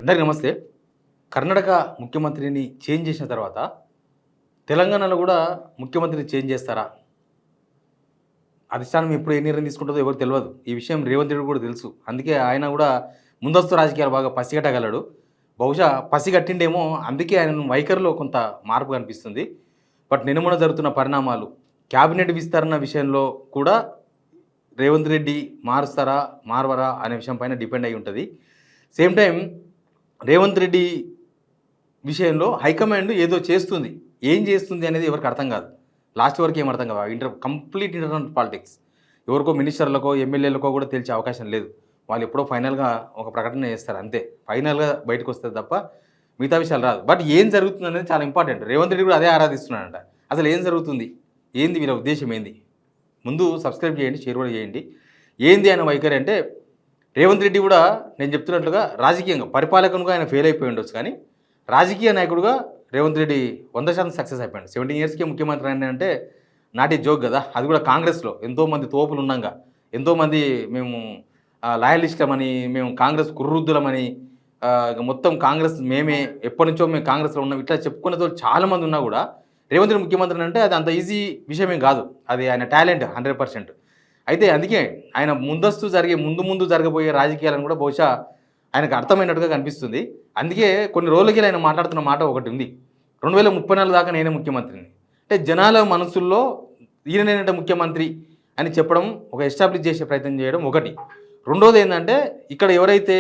అందరికీ నమస్తే. కర్ణాటక ముఖ్యమంత్రిని చేంజ్ చేసిన తర్వాత తెలంగాణలో కూడా ముఖ్యమంత్రిని చేంజ్ చేస్తారా? అధిష్టానం ఎప్పుడు ఏ నిర్ణయం తీసుకుంటుందో ఎవరికి తెలవదు. ఈ విషయం రేవంత్ రెడ్డి కూడా తెలుసు. అందుకే ఆయన కూడా ముందస్తు రాజకీయాలు బాగా పసిగట్టగలడు. బహుశా పసిగట్టిండేమో, అందుకే ఆయన వైఖరిలో కొంత మార్పు కనిపిస్తుంది. బట్ నిన్న జరుగుతున్న పరిణామాలు క్యాబినెట్ విస్తరణ విషయంలో కూడా రేవంత్ రెడ్డి మారుస్తారా మారవరా అనే విషయం పైన డిపెండ్ అయి ఉంటుంది. సేమ్ టైం రేవంత్ రెడ్డి విషయంలో హైకమాండ్ ఏదో చేస్తుంది, ఏం చేస్తుంది అనేది ఎవరికి అర్థం కాదు. లాస్ట్ వరకు ఏం అర్థం కాదు. Complete internal politics. ఎవరికో మినిస్టర్లకో ఎమ్మెల్యేలకో కూడా తెలిసే అవకాశం లేదు. వాళ్ళు ఎప్పుడో ఫైనల్గా ఒక ప్రకటన చేస్తారు, అంతే. ఫైనల్గా బయటకు వస్తుంది తప్ప మిగతా విషయాలు రాదు. బట్ ఏం జరుగుతుంది అనేది చాలా ఇంపార్టెంట్. రేవంత్ రెడ్డి కూడా అదే ఆరాధిస్తున్నాడంట. అసలు ఏం జరుగుతుంది, ఏంది, వీళ్ళ ఉద్దేశం ఏంది? ముందు సబ్స్క్రైబ్ చేయండి, షేర్ కూడా చేయండి. ఏంది ఆయన వైఖరి అంటే, రేవంత్ రెడ్డి కూడా నేను చెప్తున్నట్లుగా రాజకీయంగా పరిపాలకునిగా ఆయన ఫెయిల్ అయిపోయి ఉండొచ్చు, కానీ రాజకీయ నాయకుడుగా రేవంత్ రెడ్డి 100% సక్సెస్ అయిపోయాడు. 17 ఇయర్స్కే ముఖ్యమంత్రి అని అంటే నాటి జోక్ కదా. అది కూడా కాంగ్రెస్లో ఎంతోమంది తోపులు ఉన్నాగా, ఎంతోమంది మేము లాయలిస్టులమని, మేము కాంగ్రెస్ కుర్రుద్దులమని, మొత్తం కాంగ్రెస్ మేమే, ఎప్పటి నుంచో మేము కాంగ్రెస్లో ఉన్నాం, ఇట్లా చెప్పుకునే చాలామంది ఉన్నా కూడా రేవంత్ రెడ్డి ముఖ్యమంత్రి అంటే అది అంత ఈజీ విషయమేం కాదు. అది ఆయన టాలెంట్ 100%. అయితే అందుకే ఆయన ముందు జరగబోయే రాజకీయాలను కూడా బహుశా ఆయనకు అర్థమైనట్టుగా కనిపిస్తుంది. అందుకే కొన్ని రోజులకి ఆయన మాట్లాడుతున్న మాట ఒకటి ఉంది, 2034 దాకా నేనే ముఖ్యమంత్రిని. అంటే జనాల మనసుల్లో ఈయననేనంటే ముఖ్యమంత్రి అని చెప్పడం, ఒక ఎస్టాబ్లిష్ చేసే ప్రయత్నం చేయడం ఒకటి. రెండోది ఏంటంటే, ఇక్కడ ఎవరైతే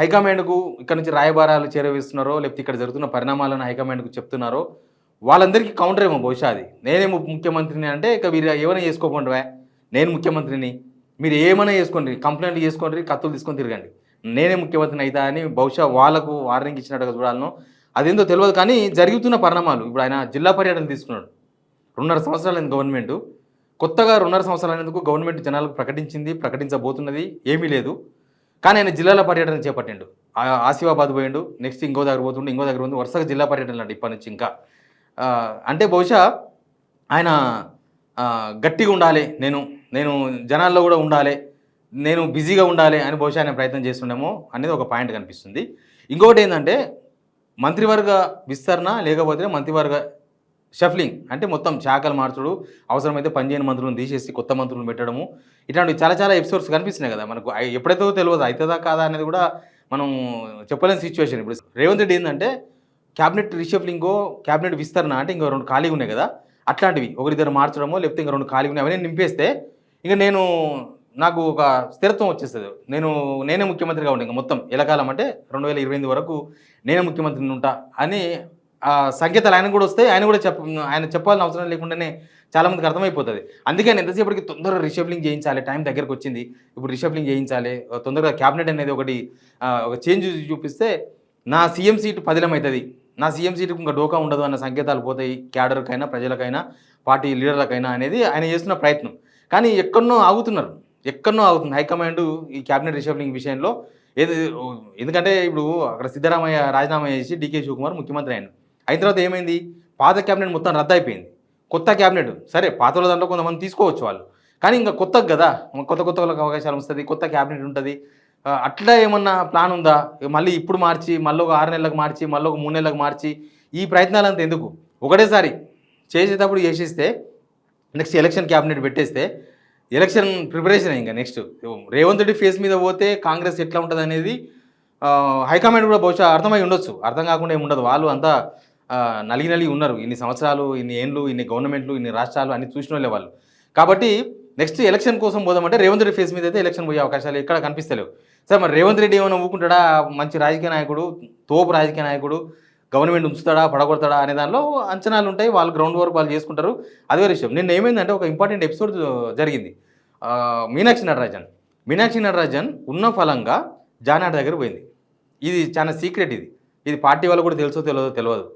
హైకమాండ్కు ఇక్కడ నుంచి రాయబారాలు చేరవేస్తున్నారో, లేకపోతే ఇక్కడ జరుగుతున్న పరిణామాలను హైకమాండ్కు చెప్తున్నారో వాళ్ళందరికీ కౌంటర్ ఏమో బహుశా అది. నేనే ముఖ్యమంత్రిని అంటే ఇక మీరు ఏమైనా చేసుకోకుండా, నేను ముఖ్యమంత్రిని, మీరు ఏమైనా చేసుకోండి, కంప్లైంట్లు చేసుకోండి, కత్తులు తీసుకొని తిరగండి, నేనే ముఖ్యమంత్రిని అవుతా అని బహుశా వాళ్ళకు వార్నింగ్ ఇచ్చినట్టుగా చూడాలను. అదేందో తెలియదు. కానీ జరుగుతున్న పరిణామాలు, ఇప్పుడు ఆయన జిల్లా పర్యటన తీసుకున్నాడు. 2.5 సంవత్సరాలైంది గవర్నమెంట్. కొత్తగా 2.5 సంవత్సరాలైనందుకు గవర్నమెంట్ జనాలకు ప్రకటించబోతున్నది ఏమీ లేదు. కానీ ఆయన జిల్లాల పర్యటన చేపట్టిండు. ఆసిఫాబాద్ పోయిండు, నెక్స్ట్ ఇంకో దగ్గర పోతుండే, ఇంకో దగ్గర పోతుంది, వరుసగా జిల్లా పర్యటనలు అండి ఇప్పటి నుంచి. ఇంకా అంటే బహుశా ఆయన గట్టిగా ఉండాలి, నేను జనాల్లో కూడా ఉండాలి, నేను బిజీగా ఉండాలి అని బహుశా ఆయన ప్రయత్నం చేస్తుండేమో అనేది ఒక పాయింట్ కనిపిస్తుంది. ఇంకొకటి ఏంటంటే, మంత్రివర్గ విస్తరణ లేకపోతే మంత్రివర్గ షఫ్లింగ్, అంటే మొత్తం శాఖలు మార్చడు, అవసరమైతే పనిచేయని మంత్రులను తీసేసి కొత్త మంత్రులను పెట్టడము, ఇట్లాంటివి చాలా ఎపిసోడ్స్ కనిపిస్తున్నాయి కదా మనకు. ఎప్పుడైతే తెలియదు, అవుతుందా కాదా అనేది కూడా మనం చెప్పలేని సిచ్యువేషన్. ఇప్పుడు రేవంత్ రెడ్డి ఏంటంటే, క్యాబినెట్ రీషఫ్లింగో క్యాబినెట్ విస్తరణ అంటే ఇంకా 2 ఖాళీగా ఉన్నాయి కదా, అట్లాంటివి ఒకరిద్దరు మార్చడమో, లేకపోతే ఇంకా 2 ఖాళీగా ఉన్నాయి, అవన్నీ నింపేస్తే ఇంకా నాకు ఒక స్థిరత్వం వచ్చేస్తుంది. నేనే ముఖ్యమంత్రిగా ఉండే ఇంకా మొత్తం ఎలకాలం, అంటే 2028 వరకు నేనే ముఖ్యమంత్రిని ఉంటా అని సంకేతాలు ఆయన కూడా వస్తాయి. ఆయన చెప్పాల్సిన అవసరం లేకుండానే చాలామందికి అర్థమైపోతుంది. అందుకే ఆయన ఎంతసేపటికి తొందరగా రిషఫ్లింగ్ చేయించాలి, టైం దగ్గరకు వచ్చింది, ఇప్పుడు రిషఫ్లింగ్ చేయించాలి, తొందరగా క్యాబినెట్ అనేది ఒక చేంజ్ చూపిస్తే నా సీఎం సీటు పదిలమవుతుంది, నా సీఎం సీటుకు ఇంకా డోకా ఉండదు అన్న సంకేతాలు పోతాయి క్యాడర్కైనా, ప్రజలకైనా, పార్టీ లీడర్లకైనా అనేది ఆయన చేస్తున్న ప్రయత్నం. కానీ ఎక్కడనో ఆగుతుంది హైకమాండ్ ఈ క్యాబినెట్ రిషఫ్లింగ్ విషయంలో. ఎందుకంటే ఇప్పుడు అక్కడ సిద్ధరామయ్య రాజీనామా చేసి డీకే శివకుమార్ ముఖ్యమంత్రి అయిన తర్వాత ఏమైంది, పాత క్యాబినెట్ మొత్తం రద్దు అయిపోయింది. కొత్త క్యాబినెట్, సరే పాత దాంట్లో కొంతమంది తీసుకోవచ్చు వాళ్ళు, కానీ ఇంకా కొత్తగా కదా, కొత్త వాళ్ళకి అవకాశాలు వస్తుంది, కొత్త క్యాబినెట్ ఉంటుంది. అట్లా ఏమన్నా ప్లాన్ ఉందా? మళ్ళీ ఇప్పుడు మార్చి, మళ్ళీ ఒక 6 నెలలకు మార్చి, మళ్ళీ ఒక 3 నెలలకు మార్చి, ఈ ప్రయత్నాలంతా ఎందుకు? ఒకటేసారి చేసేటప్పుడు చేసేస్తే, నెక్స్ట్ ఎలక్షన్ క్యాబినెట్ పెట్టేస్తే ఎలక్షన్ ప్రిపరేషన్ ఇంకా నెక్స్ట్ రేవంత్ రెడ్డి ఫేస్ మీద పోతే కాంగ్రెస్ ఎట్లా ఉంటుంది అనేది హైకమాండ్ కూడా బహుశా అర్థమై ఉండొచ్చు. అర్థం కాకుండా ఏమి ఉండదు. వాళ్ళు అంతా నలిగి ఉన్నారు, ఇన్ని సంవత్సరాలు, ఇన్ని ఏండ్లు, ఇన్ని గవర్నమెంట్లు, ఇన్ని రాష్ట్రాలు అన్ని చూసిన వాళ్ళే వాళ్ళు. కాబట్టి నెక్స్ట్ ఎలక్షన్ కోసం పోదామంటే రేవంత్ రెడ్డి ఫేస్ మీద అయితే ఎలక్షన్ పోయే అవకాశాలు ఎక్కడ కనిపిస్తలేవు. సరే, మరి రేవంత్ రెడ్డి ఏమైనా ఊరుకుంటాడా? మంచి రాజకీయ నాయకుడు, తోపు రాజకీయ నాయకుడు, గవర్నమెంట్ ఉంచుతాడా పడగొడతాడా అనే దానిలో అంచనాలు ఉంటాయి. వాళ్ళు గ్రౌండ్ వర్క్ వాళ్ళు చేసుకుంటారు, అదే విషయం. నిన్న ఏమైందంటే, ఒక ఇంపార్టెంట్ ఎపిసోడ్ జరిగింది. మీనాక్షి నటరాజన్ ఉన్న ఫలంగా జానాడ్ దగ్గర పోయింది. ఇది చాలా సీక్రెట్. ఇది పార్టీ వాళ్ళు కూడా తెలుసో తెలియదు,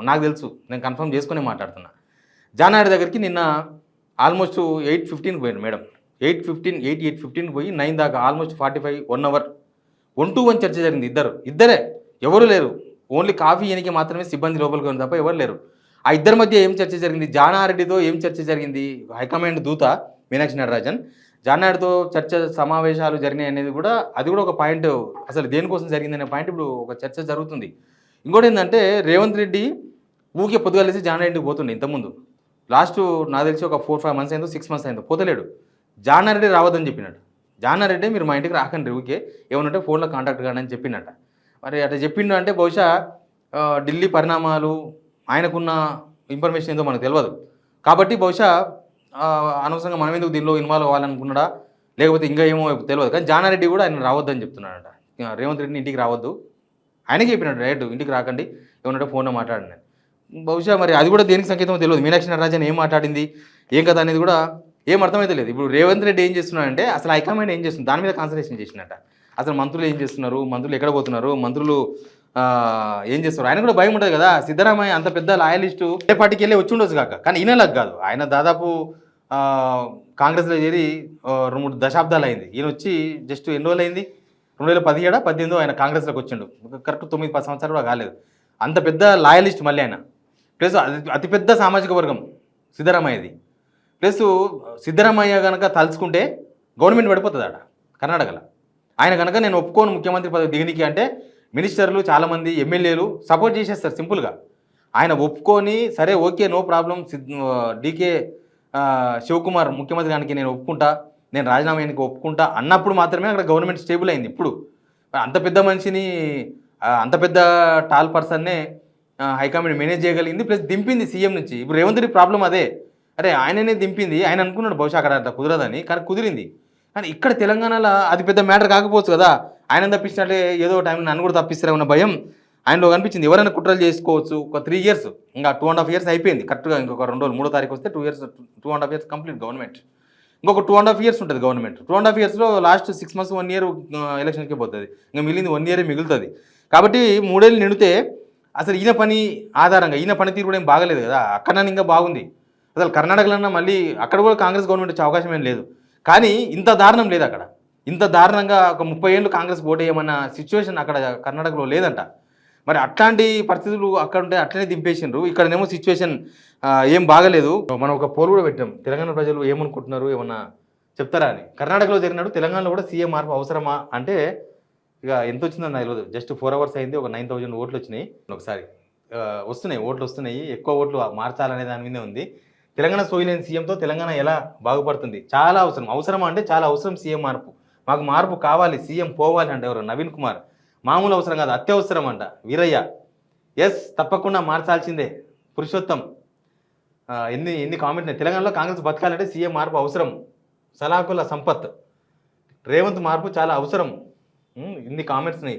నాకు తెలుసు, నేను కన్ఫర్మ్ చేసుకునే మాట్లాడుతున్నా. జానాడ్ దగ్గరికి నిన్న ఆల్మోస్ట్ 8:15 పోయింది మేడం. 8:15 పోయి 9 దాకా ఆల్మోస్ట్ 45 1 అవర్ 1-to-1 చర్చ జరిగింది. ఇద్దరే, ఎవరు లేరు. ఓన్లీ కాఫీ ఎనికి మాత్రమే సిబ్బంది లోపలికి ఉంది తప్ప ఎవరు లేరు. ఆ ఇద్దరి మధ్య ఏం చర్చ జరిగింది, జానారెడ్డితో ఏం చర్చ జరిగింది, హైకమాండ్ దూత మీనాక్షి నటరాజన్ జానాయుడుతో చర్చ సమావేశాలు జరిగినాయి అనేది కూడా అది కూడా ఒక పాయింట్. అసలు దేనికోసం జరిగిందనే పాయింట్ ఇప్పుడు ఒక చర్చ జరుగుతుంది. ఇంకోటి ఏంటంటే రేవంత్ రెడ్డి ఊకే పొద్దుగాలేసి జానారెడ్డికి పోతుండే ఇంతకుముందు. లాస్ట్ నాకు తెలిసి ఒక 4-5 మంత్స్ అయిందో 6 మంత్స్ అయిందో పోతలేడు. జానారెడ్డి రావద్దని చెప్పినట్టు. జానారెడ్డి మీరు మా ఇంటికి రాకండి ఊకే, ఏమన్నంటే ఫోన్లో కాంటాక్ట్ కాండి అని చెప్పినట్ట. మరి అట్లా చెప్పిండు అంటే బహుశా ఢిల్లీ పరిణామాలు ఆయనకున్న ఇన్ఫర్మేషన్ ఏందో మనకు తెలియదు. కాబట్టి బహుశా అనవసరంగా మనం ఎందుకు దీనిలో ఇన్వాల్వ్ అవ్వాలనుకున్నాడా లేకపోతే ఇంకా ఏమో తెలియదు. కానీ జానారెడ్డి కూడా ఆయన రావద్దని చెప్తున్నాడట. రేవంత్ రెడ్డిని ఇంటికి రావద్దు, ఆయనకి చెప్పినట్టు డైరెక్ట్ ఇంటికి రాకండి, ఏమన్నంటే ఫోన్లో మాట్లాడండి. బహుశా మరి అది కూడా దేనికి సంకేతమో తెలియదు. మీనాక్షి నటరాజన్ ఏం మాట్లాడింది ఏం కదా అనేది కూడా ఏం అర్థమైతే లేదు. ఇప్పుడు రేవంత్ రెడ్డి ఏం చేస్తున్నాడంటే అసలు హైకమాండ్ ఏం చేస్తుంది దాని మీద కాన్సన్ట్రేషన్ చేసినట్ట. అసలు మంత్రులు ఏం చేస్తున్నారు, మంత్రులు ఎక్కడ పోతున్నారు, మంత్రులు ఏం చేస్తారు, ఆయన కూడా భయం ఉంటుంది కదా. సిద్ధరామయ్య అంత పెద్ద లాయలిస్టు ఏ పార్టీకి వెళ్ళి వచ్చి ఉండొచ్చు కాక, కానీ ఈయనలాగా కాదు. ఆయన దాదాపు కాంగ్రెస్లో చేరి 2-3 దశాబ్దాలు అయింది. ఈయన వచ్చి జస్ట్ ఎన్ని రోజులు అయింది, 2017-18 ఆయన కాంగ్రెస్లోకి వచ్చిండు. కరెక్ట్ 9-10 సంవత్సరాలు కూడా కాలేదు. అంత పెద్ద లాయలిస్ట్ మళ్ళీ ఆయన. ప్లస్ అతిపెద్ద సామాజిక వర్గం సిద్ధరామయ్యది. ప్లస్ సిద్ధరామయ్య కనుక తలుచుకుంటే గవర్నమెంట్ పడిపోతుంది ఆడ కర్ణాటకలో. ఆయన కనుక నేను ఒప్పుకోను ముఖ్యమంత్రి పదవి దిగనికి అంటే మినిస్టర్లు చాలామంది ఎమ్మెల్యేలు సపోర్ట్ చేసేస్తారు సింపుల్గా. ఆయన ఒప్పుకొని సరే okay no problem DK Shivakumar ముఖ్యమంత్రి గారికి నేను ఒప్పుకుంటా, నేను రాజీనామా చేయడానికి ఒప్పుకుంటా అన్నప్పుడు మాత్రమే అక్కడ గవర్నమెంట్ స్టేబుల్ అయింది. ఇప్పుడు అంత పెద్ద మనిషిని అంత పెద్ద టాల్ పర్సన్నే హైకమాండ్ మేనేజ్ చేయగలిగింది, ప్లస్ దింపింది సీఎం నుంచి. ఇప్పుడు రేవంత్ రెడ్డి ప్రాబ్లం అదే. అరే ఆయననే దింపింది, ఆయన అనుకున్నాడు బహుశా అక్కడ అట్లా కుదరదని, కానీ కుదిరింది. కానీ ఇక్కడ తెలంగాణలో అది పెద్ద మ్యాటర్ కాకపోవచ్చు కదా. ఆయన తప్పించినట్లే ఏదో టైంలో నన్ను కూడా తప్పిస్తారన్న భయం ఆయనలో కనిపించింది. ఎవరైనా కుట్రలు చేసుకోవచ్చు. ఒక 3 years ఇంకా 2.5 years అయిపోయింది కరెక్ట్గా. ఇంకొక 2 రోజులు 3వ తారీఖు వస్తే 2.5 years కంప్లీట్ గవర్నమెంట్. ఇంకొక 2.5 years ఉంటుంది గవర్నమెంట్. 2.5 yearsలో లాస్ట్ 6 months 1 year ఎలక్షన్కే పోతుంది. ఇంకా మిగిలింది 1 year మిగులుతుంది. కాబట్టి 3 ఏళ్ళు నిండితే అసలు ఈయన పని ఆధారంగా ఈయన పనితీరు కూడా ఏం బాగలేదు కదా. అక్కడ ఇంకా బాగుంది. అసలు కర్ణాటకలో మళ్ళీ అక్కడ కూడా కాంగ్రెస్ గవర్నమెంట్ వచ్చే అవకాశం ఏం లేదు. కానీ ఇంత దారుణం లేదు అక్కడ. ఇంత దారుణంగా ఒక 30 ఏళ్ళు కాంగ్రెస్ ఓటు వేయమన్న సిచ్యువేషన్ అక్కడ కర్ణాటకలో లేదంట. మరి అట్లాంటి పరిస్థితులు అక్కడ ఉంటే అట్లనే దింపేసిండ్రు. ఇక్కడనేమో సిచ్యువేషన్ ఏం బాగలేదు. మనం ఒక పోల్ కూడా పెట్టాం, తెలంగాణ ప్రజలు ఏమనుకుంటున్నారు ఏమన్నా చెప్తారా అని. కర్ణాటకలో జరిగినట్టు తెలంగాణలో కూడా సీఎం మార్పు అవసరమా అంటే ఇక ఎంత వచ్చిందని నాకు తెలియదు. జస్ట్ 4 hours అయింది, ఒక 9,000 ఓట్లు వచ్చినాయి. ఒకసారి వస్తున్నాయి ఓట్లు వస్తున్నాయి. ఎక్కువ ఓట్లు మార్చాలనే దాని మీదే ఉంది. తెలంగాణ సోయిలేని సీఎంతో తెలంగాణ ఎలా బాగుపడుతుంది, చాలా అవసరమా అంటే చాలా అవసరం సీఎం మార్పు. మాకు మార్పు కావాలి, సీఎం పోవాలి అంటే ఎవరు నవీన్ కుమార్. మామూలు అవసరం కాదు, అత్యవసరం అంట వీరయ్య. ఎస్ తప్పకుండా మార్చాల్సిందే పురుషోత్తం. ఎన్ని కామెంట్. తెలంగాణలో కాంగ్రెస్ బతకాలంటే సీఎం మార్పు అవసరం. సలాకుల సంపత్ రేవంత్ మార్పు చాలా అవసరం. ఇన్ని కామెంట్స్ని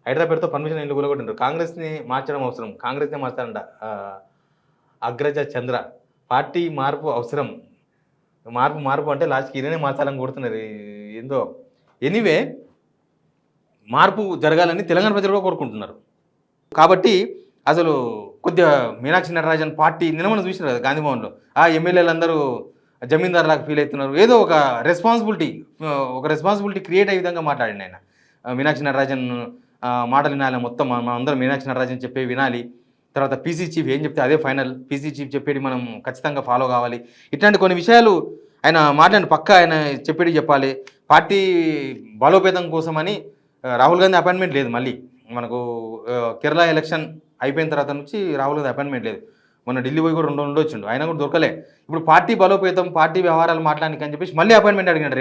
హైదరాబాద్తో పర్మిషన్ ఎందుకు కూలగొట్టినారు. కాంగ్రెస్ని మార్చడం అవసరం, కాంగ్రెస్నే మార్చాలంట అగ్రజ చంద్ర. పార్టీ మార్పు అవసరం. మార్పు అంటే లాస్ట్కి ఈయననే మార్చాలని కోరుతున్నారు ఏందో. ఎనీవే మార్పు జరగాలని తెలంగాణ ప్రజలు కూడా కోరుకుంటున్నారు. కాబట్టి అసలు కొద్దిగా మీనాక్షి నటరాజన్ పార్టీ నిన్న మనం చూసినారు కదా గాంధీభవన్లో. ఆ ఎమ్మెల్యేలు అందరూ జమీందారులాగా ఫీల్ అవుతున్నారు. ఏదో ఒక రెస్పాన్సిబిలిటీ క్రియేట్ అయ్యే విధంగా మాట్లాడింది ఆయన. మీనాక్షి నటరాజన్ మాటలు వినాలి, మొత్తం మనం అందరం మీనాక్షి నటరాజన్ చెప్పే వినాలి. తర్వాత పీసీ చీఫ్ ఏం చెప్తే అదే ఫైనల్. పీసీ చీఫ్ చెప్పేది మనం ఖచ్చితంగా ఫాలో కావాలి. ఇట్లాంటి కొన్ని విషయాలు ఆయన మాట్లాడిన పక్కా ఆయన చెప్పేది చెప్పాలి. పార్టీ బలోపేతం కోసమని రాహుల్ గాంధీ అపాయింట్మెంట్ లేదు. మళ్ళీ మనకు కేరళ ఎలక్షన్ అయిపోయిన తర్వాత నుంచి రాహుల్ గాంధీ అపాయింట్మెంట్ లేదు. మొన్న ఢిల్లీ పోయి కూడా 2 రోజులు వచ్చిండు, ఆయన కూడా దొరకలే. ఇప్పుడు పార్టీ బలోపేతం పార్టీ వ్యవహారాలు మాట్లాడానికి అని చెప్పేసి మళ్ళీ అపాయింట్మెంట్ అడిగినాడు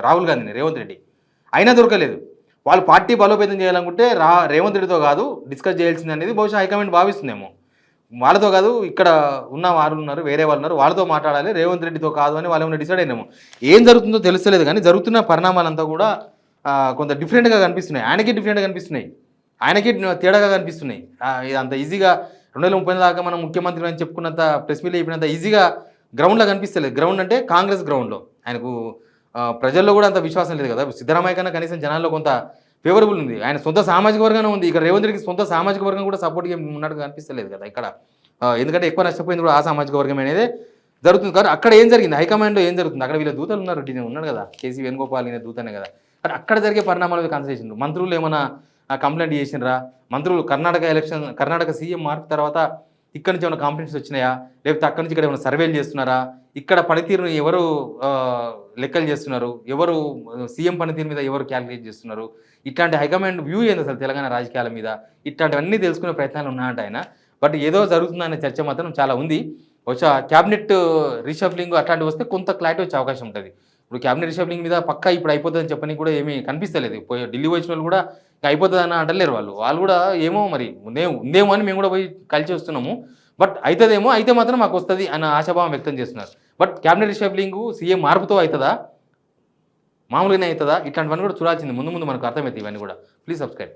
రాహుల్ గాంధీని రేవంత్ రెడ్డి. అయినా దొరకలేదు. వాళ్ళు పార్టీ బలోపేతం చేయాలనుకుంటే రేవంత్ రెడ్డితో కాదు డిస్కస్ చేయాల్సింది అనేది బహుశా హైకమాండ్ భావిస్తుందేమో. వాళ్ళతో కాదు, ఇక్కడ ఉన్న వారు ఉన్నారు, వేరే వాళ్ళు ఉన్నారు, వాళ్ళతో మాట్లాడాలి, రేవంత్ రెడ్డితో కాదు అని వాళ్ళు ఏమైనా డిసైడ్ అయినామో. ఏం జరుగుతుందో తెలుస్తలేదు. కానీ జరుగుతున్న పరిణామాలంతా కూడా కొంత డిఫరెంట్గా కనిపిస్తున్నాయి. ఆయనకి డిఫరెంట్గా కనిపిస్తున్నాయి, ఆయనకి తేడాగా కనిపిస్తున్నాయి. ఇది అంత ఈజీగా 2030 దాకా మనం ముఖ్యమంత్రి అని చెప్పుకున్నంత ప్రెస్ మీట్లో చెప్పినంత ఈజీగా గ్రౌండ్లో కనిపిస్తలేదు. గ్రౌండ్ అంటే కాంగ్రెస్ గ్రౌండ్లో ఆయనకు ప్రజల్లో కూడా అంత విశ్వాసం లేదు కదా. సిద్ధరామయ్య కన్నా కనీసం జనాల్లో కొంత ఫేవరబుల్ ఉంది. ఆయన సొంత సామాజిక వర్గానే ఉంది. ఇక్కడ రేవంత్ రెడ్డికి సొంత సామాజిక వర్గం కూడా సపోర్ట్గా ఉన్నట్టుగా కనిపిస్తలేదు కదా ఇక్కడ. ఎందుకంటే ఎక్కువ నష్టపోయింది కూడా ఆ సామాజిక వర్గం అనేది జరుగుతుంది. కానీ అక్కడ ఏం జరిగింది, హైకమాండ్లో ఏం జరుగుతుంది, అక్కడ వీళ్ళ దూతలు ఉన్నారు. ఉన్నాడు కదా కేసీ వేణుగోపాల్, ఈయన దూతనే కదా. కానీ అక్కడ జరిగే పరిణామాల మీద కాన్సన్ట్రేషన్. మంత్రులు ఏమైనా కంప్లైంట్ చేసినరా, మంత్రులు కర్ణాటక సీఎం మార్పు తర్వాత ఇక్కడ నుంచి ఏమైనా కాంప్లైంట్స్ వచ్చినాయా, లేకపోతే అక్కడి నుంచి ఇక్కడ ఏమైనా సర్వేలు చేస్తున్నారా, ఇక్కడ పనితీరుని ఎవరు లెక్కలు చేస్తున్నారు, ఎవరు సీఎం పనితీరు మీద ఎవరు క్యాలిక్యులేట్ చేస్తున్నారు, ఇట్లాంటి హైకమాండ్ వ్యూ ఏంది అసలు తెలంగాణ రాజకీయాల మీద, ఇట్లాంటివన్నీ తెలుసుకునే ప్రయత్నాలు ఉన్నాయంట ఆయన. బట్ ఏదో జరుగుతుందనే చర్చ మాత్రం చాలా ఉంది. బహుశా క్యాబినెట్ రీషఫ్లింగ్ అట్లాంటివి వస్తే కొంత క్లారిటీ వచ్చే అవకాశం ఉంటుంది. ఇప్పుడు క్యాబినెట్ రీషఫ్లింగ్ మీద పక్కా ఇప్పుడు అయిపోతుందని చెప్పని కూడా ఏమీ కనిపిస్తలేదు. ఢిల్లీ వచ్చిన వాళ్ళు కూడా అయిపోతుందని అంటలేరు వాళ్ళు కూడా ఏమో మరి ఉందేమో అని మేము కూడా పోయి కలిసి వస్తున్నాము. బట్ అవుతుందేమో, అయితే మాత్రం మాకు వస్తుంది అన్న ఆశాభావం వ్యక్తం చేస్తున్నారు. బట్ క్యాబినెట్ రీషఫ్లింగ్ సీఎం మార్పుతో అవుతుందా, మామూలుగానే అవుతుందా, ఇట్లాంటివన్నీ కూడా చూడాల్సింది. ముందు మనకు అర్థమవుతాయి ఇవన్నీ కూడా. Please subscribe.